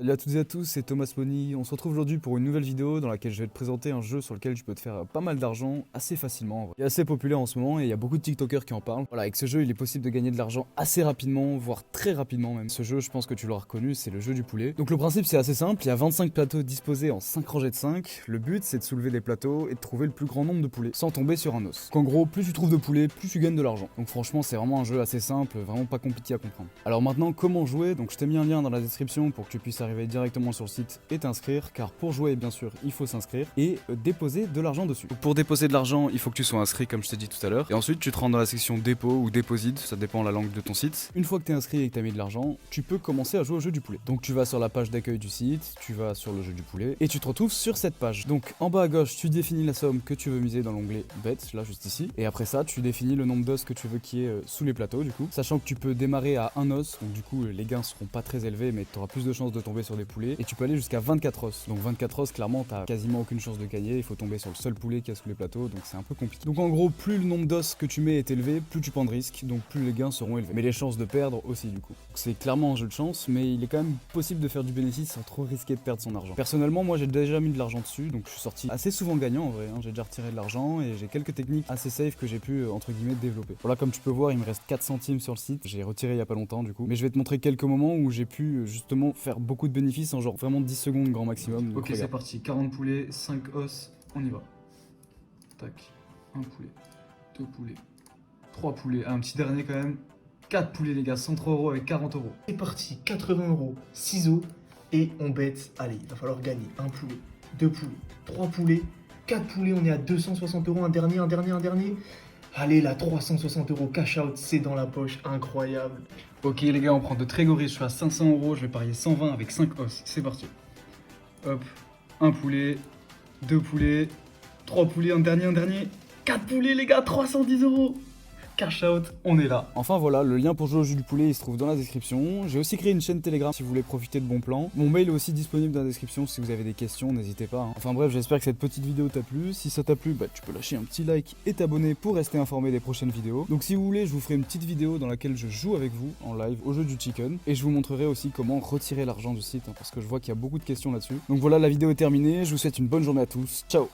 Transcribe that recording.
Salut à toutes et à tous, c'est Thomas Money. On se retrouve aujourd'hui pour une nouvelle vidéo dans laquelle je vais te présenter un jeu sur lequel tu peux te faire pas mal d'argent assez facilement. En vrai. Il est assez populaire en ce moment et il y a beaucoup de TikTokers qui en parlent. Voilà, avec ce jeu, il est possible de gagner de l'argent assez rapidement, voire très rapidement même. Ce jeu, je pense que tu l'auras reconnu, c'est le jeu du poulet. Donc le principe, c'est assez simple. Il y a 25 plateaux disposés en 5 rangées de 5. Le but, c'est de soulever des plateaux et de trouver le plus grand nombre de poulets sans tomber sur un os. Donc en gros, plus tu trouves de poulets, plus tu gagnes de l'argent. Donc franchement, c'est vraiment un jeu assez simple, vraiment pas compliqué à comprendre. Alors maintenant, comment jouer? Donc je t'ai mis un lien dans la description pour que tu puisses arriver directement sur le site et t'inscrire, car pour jouer, bien sûr, il faut s'inscrire et déposer de l'argent dessus. Donc, pour déposer de l'argent, il faut que tu sois inscrit, comme je t'ai dit tout à l'heure, et ensuite tu te rends dans la section dépôt ou déposite, ça dépend la langue de ton site. Une fois que tu es inscrit et que tu as mis de l'argent, tu peux commencer à jouer au jeu du poulet. Donc tu vas sur la page d'accueil du site, tu vas sur le jeu du poulet et tu te retrouves sur cette page. Donc en bas à gauche, tu définis la somme que tu veux miser dans l'onglet bet, là juste ici, et après ça, tu définis le nombre d'os que tu veux qui est sous les plateaux du coup, sachant que tu peux démarrer à un os, donc du coup les gains seront pas très élevés, mais tu auras plus de chances de tomber sur des poulets, et tu peux aller jusqu'à 24 os. Donc 24 os, clairement, t'as quasiment aucune chance de gagner, il faut tomber sur le seul poulet qu'il y a sous les plateaux, donc c'est un peu compliqué. Donc en gros, plus le nombre d'os que tu mets est élevé, plus tu prends de risques, donc plus les gains seront élevés. Mais les chances de perdre aussi du coup. C'est clairement un jeu de chance, mais il est quand même possible de faire du bénéfice sans trop risquer de perdre son argent. Personnellement, moi j'ai déjà mis de l'argent dessus, donc je suis sorti assez souvent gagnant en vrai, hein. J'ai déjà retiré de l'argent et j'ai quelques techniques assez safe que j'ai pu entre guillemets développer. Voilà, comme tu peux voir, il me reste 4 centimes sur le site, j'ai retiré il y a pas longtemps du coup, mais je vais te montrer quelques moments où j'ai pu justement faire beaucoup de bénéfices en genre vraiment 10 secondes grand maximum. Ok, c'est parti, 40 poulets, 5 os, on y va. Tac, un poulet, 2 poulets, 3 poulets, un petit dernier quand même. 4 poulets les gars, 103 € avec 40 €. C'est parti, 80 €, ciseaux, et on bête. Allez, il va falloir gagner. Un poulet, 2 poulets, 3 poulets, 4 poulets, on est à 260 €, un dernier. Allez là, 360 € cash out, c'est dans la poche, incroyable. Ok les gars, on prend de très gros risques, je suis à 500 €, je vais parier 120 avec 5 os, c'est parti. Hop, un poulet, 2 poulets, 3 poulets, un dernier, 4 poulets les gars, 310 €. Cash out, on est là. Enfin voilà, le lien pour jouer au jeu du poulet il se trouve dans la description. J'ai aussi créé une chaîne Telegram si vous voulez profiter de bons plans. Mon mail est aussi disponible dans la description si vous avez des questions, n'hésitez pas. Enfin bref, j'espère que cette petite vidéo t'a plu. Si ça t'a plu, bah, tu peux lâcher un petit like et t'abonner pour rester informé des prochaines vidéos. Donc si vous voulez, je vous ferai une petite vidéo dans laquelle je joue avec vous en live au jeu du chicken. Et je vous montrerai aussi comment retirer l'argent du site, hein, parce que je vois qu'il y a beaucoup de questions là-dessus. Donc voilà, la vidéo est terminée. Je vous souhaite une bonne journée à tous. Ciao!